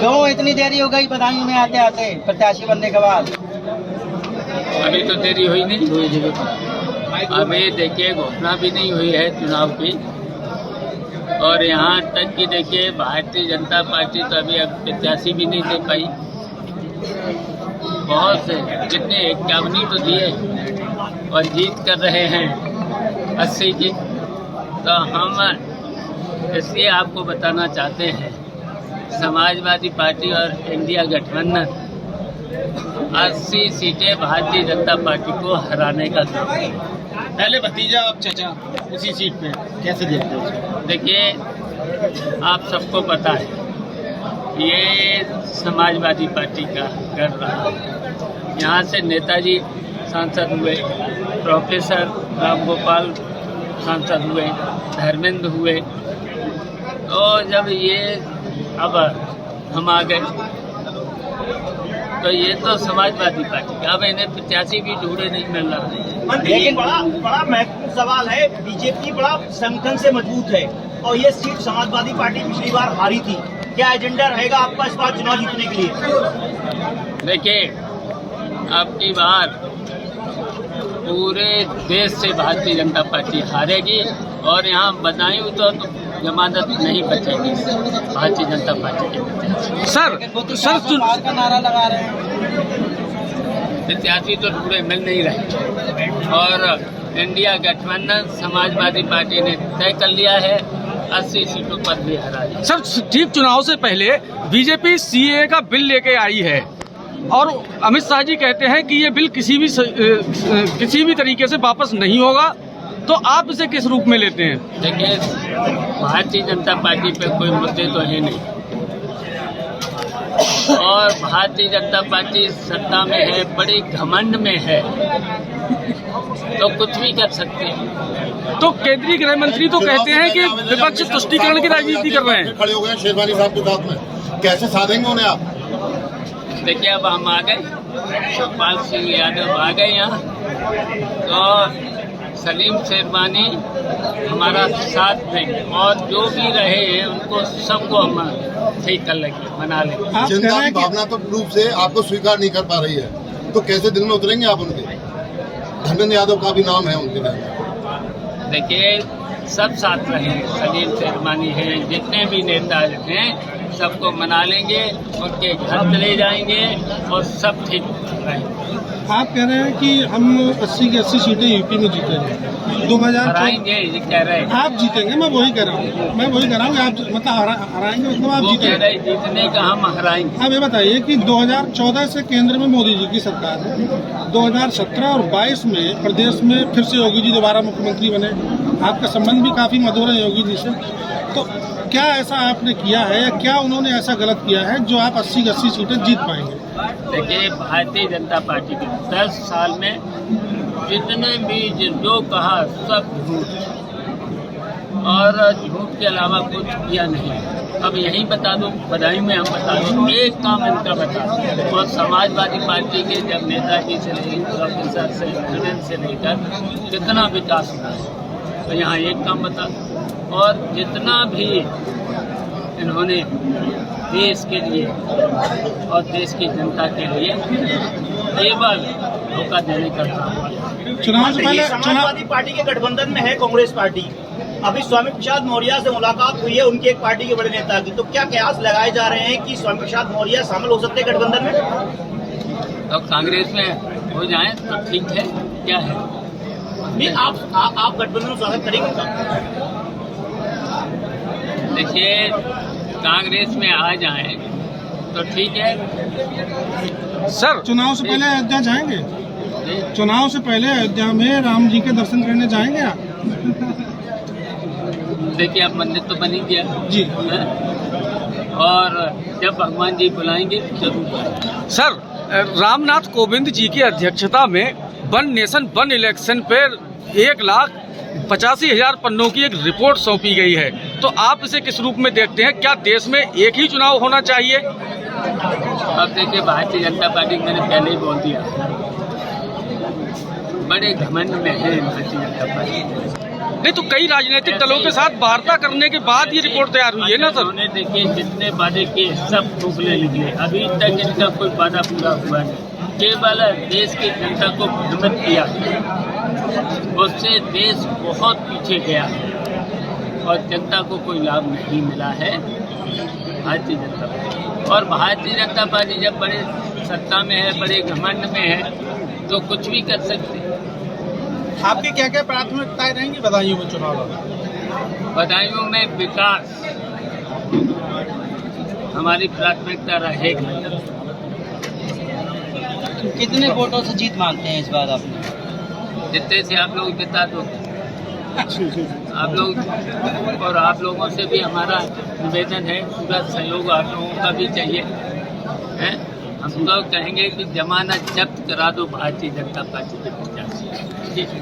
क्यों इतनी देरी हो गई बदायूं में आते आते प्रत्याशी बनने के बाद? अभी तो देरी हुई नहीं, अभी देखिए घोषणा भी नहीं हुई है चुनाव की। और यहाँ तक कि देखिए भारतीय जनता पार्टी तो अभी प्रत्याशी भी नहीं दे पाई। बहुत से जितने 51 तो दिए और जीत कर रहे हैं 80 की। तो हम इसलिए आपको बताना चाहते हैं, समाजवादी पार्टी और इंडिया गठबंधन 80 सीटें भारतीय जनता पार्टी को हराने का काम है। पहले भतीजा अब चचा उसी सीट पे कैसे देखते हो? देखिए आप सबको पता है ये समाजवादी पार्टी का गढ़ रहा है। यहाँ से नेताजी सांसद हुए, प्रोफेसर राम गोपाल सांसद हुए, धर्मेंद्र हुए। तो जब ये अब हम आ गए तो ये तो समाजवादी पार्टी का, अब इन्हें प्रत्याशी भी ढूंढे नहीं मिल रहा। लेकिन बड़ा महत्वपूर्ण सवाल है, बीजेपी बड़ा संगठन से मजबूत है और ये सीट समाजवादी पार्टी पिछली बार हारी थी। क्या एजेंडा रहेगा आपका इस बार चुनाव जीतने के लिए? देखिए आपकी बार पूरे देश से भारतीय जनता पार्टी हारेगी और यहाँ बदायूं तो जमानत नहीं बचेगी भारतीय जनता पार्टी के। सर चुनाव का नारा लगा रहे हैं, प्रत्याशी तो ढूंढे मिल नहीं रहे और इंडिया गठबंधन समाजवादी पार्टी ने तय कर लिया है 80 सीटों पर भी हरा है। सर ठीक चुनाव से पहले बीजेपी सीएए का बिल लेके आई है और अमित शाह जी कहते हैं कि ये बिल किसी भी तरीके से वापस नहीं होगा, तो आप इसे किस रूप में लेते हैं? देखिए भारतीय जनता पार्टी पे कोई मुद्दे तो है नहीं और भारतीय जनता पार्टी सत्ता में है, बड़ी घमंड में है, तो कुछ भी कर सकते हैं। तो केंद्रीय गृह मंत्री तो कहते हैं कि विपक्ष तुष्टीकरण की राजनीति कर रहे हैं। खड़े हो गए शेरवानी साहब के साथ में, कैसे साधेंगे उन्हें आप? देखिए अब हम आ गए, शिवपाल सिंह यादव आ गए यहाँ, तो सलीम शेरवानी हमारा साथ देंगे और जो भी रहे हैं उनको सबको हम ठीक कर लेंगे, मना लेंगे। जनता की भावनात्मक रूप से आपको स्वीकार नहीं कर पा रही है, तो कैसे दिल में उतरेंगे आप उनके? धर्मेंद्र यादव का भी नाम है उनके नाम। देखिए सब साथ रहे, सलीम शेरवानी हैं, जितने भी नेता हैं सबको मना लेंगे, उनके घर चले जाएंगे और सब ठीक रहेंगे। आप कह रहे हैं कि हम 80 की 80 सीटें यूपी में जीतेंगे 2000 हराएंगे, ये कह रहे हैं। आप जीतेंगे, मैं वही कह रहा हूँ, आप मतलब हराएंगे मतलब आप जीतेंगे। जीतने का हम हराएंगे। आप ये बताइए कि 2014 से केंद्र में मोदी जी की सरकार है, 2017 और 22 में प्रदेश में फिर से योगी जी दोबारा मुख्यमंत्री बने। आपका संबंध भी काफी मधुर है योगी जी से, तो क्या ऐसा आपने किया है या क्या उन्होंने ऐसा गलत किया है जो आप 80 की 80 सीटें जीत पाएंगे? देखिए भारतीय जनता पार्टी के 10 साल में जितने भी जो कहा सब झूठ और झूठ के अलावा कुछ किया नहीं। अब यहीं बता दूं, बदायूं में हम बता दूं, एक काम इनका बता दूं, और समाजवादी पार्टी के जब नेताजी से लेकर प्रोफेसर से धर्मेंद्र से लेकर कितना विकास हुआ है, तो यहाँ एक काम बता दूं। और जितना भी इन्होंने देश के लिए और देश की जनता के लिए केवल धोखा देने का काम। चुनाव से पहले समाजवादी पार्टी के गठबंधन में है कांग्रेस पार्टी। अभी स्वामी प्रसाद मौर्य से मुलाकात हुई है उनके एक पार्टी के बड़े नेता की, तो क्या कयास लगाए जा रहे हैं कि स्वामी प्रसाद मौर्य शामिल हो सकते हैं गठबंधन में? तो कांग्रेस में हो जाए तो ठीक है, क्या है नहीं, आप गठबंधन में स्वागत करेंगे? देखिए कांग्रेस में आ जाएं तो ठीक है। सर चुनाव से पहले अयोध्या जाएंगे? चुनाव से पहले अयोध्या में राम जी के दर्शन करने जाएंगे आप? देखिए अब मंदिर तो बन ही गया जी है? और जब भगवान जी बुलाएंगे जरूर। सर रामनाथ कोविंद जी की अध्यक्षता में वन नेशन वन इलेक्शन पर 1,85,000 पन्नों की एक रिपोर्ट सौंपी गई है, तो आप इसे किस रूप में देखते हैं? क्या देश में एक ही चुनाव होना चाहिए? अब देखिए भारतीय जनता पार्टी मैंने पहले ही बोल दिया, बड़े घमंड में है भारतीय जनता पार्टी। नहीं तो कई राजनीतिक दलों के साथ वार्ता करने के बाद ये रिपोर्ट तैयार हुई है ना सर। उन्होंने देखिए जितने वादे किए सब खोखले निकले, अभी तक इनका कोई वादा पूरा हुआ नहीं। केवल देश की जनता को भ्रमित किया, उससे देश बहुत पीछे गया और जनता को कोई लाभ नहीं मिला है भारतीय जनता पार्टी। और भारतीय जनता पार्टी जब बड़े सत्ता में है, बड़े घमंड में है, तो कुछ भी कर सकते हैं। आपकी क्या क्या प्राथमिकताएं रहेंगी बदायूं में चुनाव में? बदायूं में विकास हमारी प्राथमिकता रहेगी। कितने वोटों से जीत मांगते हैं इस बार आप? जितने से आप लोग जिता दो, आप लोग और आप लोगों से भी हमारा निवेदन है, पूरा सहयोग आप लोगों का भी चाहिए है। हम लोग कहेंगे कि जमानत जब्त करा दो भारतीय जनता पार्टी के प्रत्याशी। ठीक है।